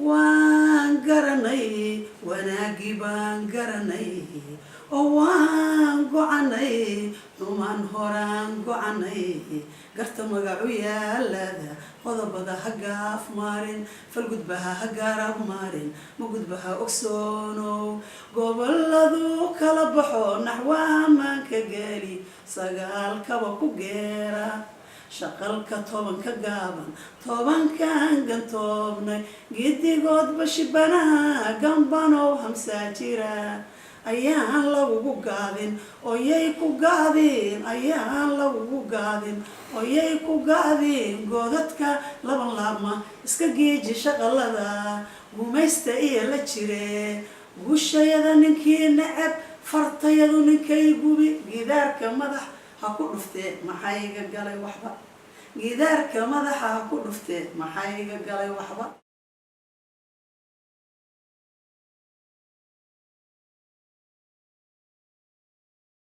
waan garanay wanaagii baan garanay oo waan go'anay xumaan horaan go'anay garta magacu yaalada qodobada ha gaaf maarin falgudbaha ha gaarab maarin magudbaha ogsoonow goboladu kala baxo naxwaha maanka gaali sagaalkaba ku geera shaqalka tobanka gaaban tobankan gantoobnay gidigoodba shibanaha gambanow hamsaa jira ayaan lagugu gaadin oyay ku gaadin ayaan lagugu gaadin oyay ku gaadin godadka laban laabma iska geeji shaqalada gumaysta iyo la jire guushayada ninkii necab fartayadu ninkay gubi gidaarka madax ha ku dhuftee maxaa iga galay waxba gidaarka madaxa ha ku dhuftee maxaa iga galay waxba